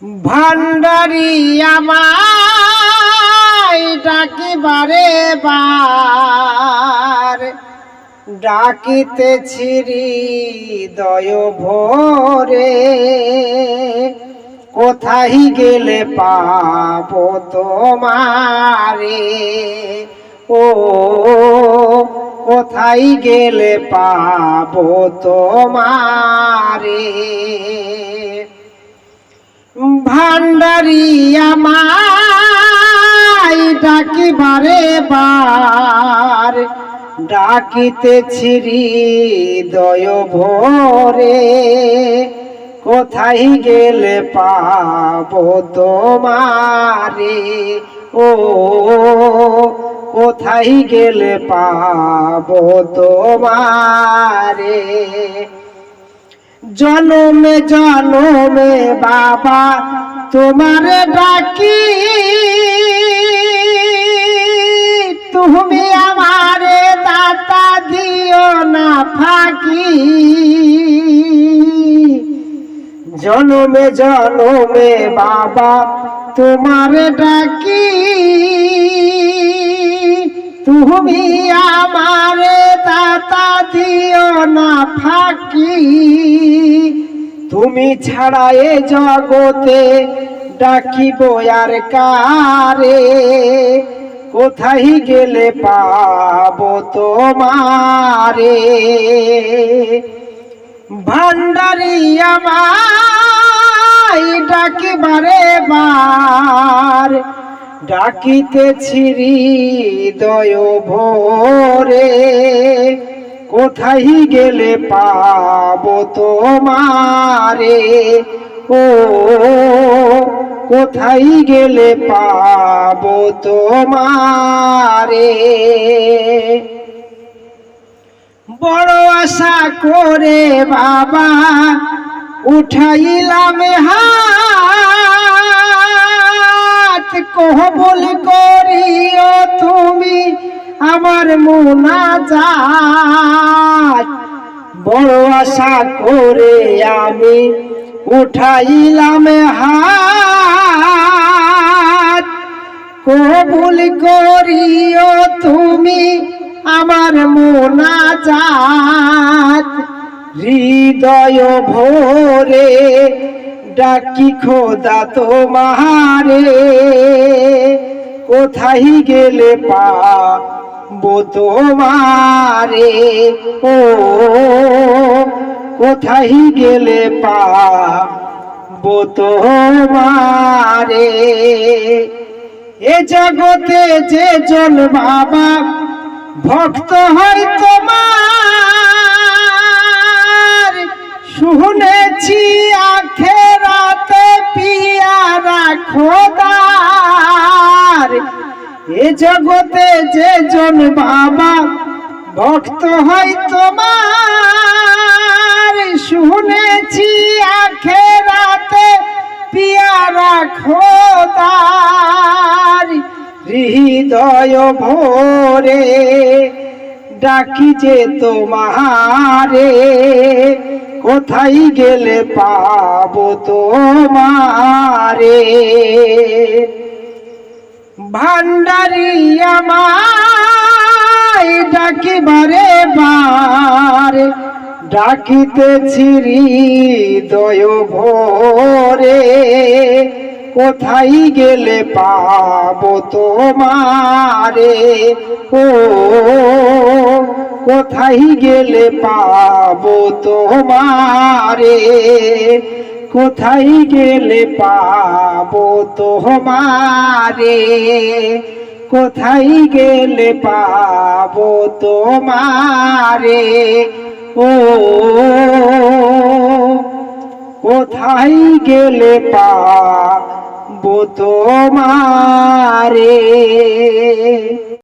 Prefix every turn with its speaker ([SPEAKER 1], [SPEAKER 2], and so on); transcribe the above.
[SPEAKER 1] ভান্ডারি আমায় ডাকিবারে বার, ডাকিতেছি হৃদয় ভরে। কোথায় গেলে পাবো তোমারে, ও কোথায় গেলে পাবো তোমারে। ভান্ডারি আমায় ডাকিবারে বার, ডাকিতেছি হৃদয় ভরে। কোথায় গেলে পাবো তোমারে, ও কোথায় গেলে পাবো তোমারে। জনমে জনমে বাবা তোমারে ডাকি, তুমি আমারে দাতা দিও না ফাঁকি। জনমে জনমে বাবা তোমারে ডাকি, তুমি আমারে দাতা দিও না ফাঁকি। তুমি ছাড়া এ জগতে ডাকিব আর কারে, কোথায় গেলে পাবো তোমারে। ভান্ডারি আমায় ডাকিবারে বার, ডাকিতেছি হৃদয় ভরে। কোথায় গেলে পাবো তোমারে, ও কোথায় গেলে পাবো তোমারে। বড় আশা করে বাবা উঠাইলাম হাত, কবুল করিও তুমি আমার মুনাজাত। বড় আশা করে আমি উঠাইলাম হাত, কবুল করিও তুমি আমার মুনাজাত। হৃদয় ভরে ডাকি খোদা তোমারে, কোথায় গেলে পাবো তোমারে, ও কোথায় গেলে পাবো তোমারে। এ জগতে যে জন বাবা ভক্ত হয় তোমার, শুনেছি আখেরাতে পিয়ারা খোদার। এ জগতে যে জন বাবা ভক্ত হয় তোমার, শুনেছি আখেরাতে পিয়ারা খোদার। হৃদয় ভরে ডাকি যে তোমারে, কোথায় গেলে পাবো তোমারে। ভান্ডারি আমায় ডাকিবারে বার, ডাকিতেছি হৃদয় ভরে। কোথায় গেলে পাবো তোমারে, ও কোথায় গেলে পাবো তোমারে। কোথায় গেলে পাবো তোমারে, কোথায় গেলে পাবো তোমারে, ও কোথায় গেলে পাবো তোমারে।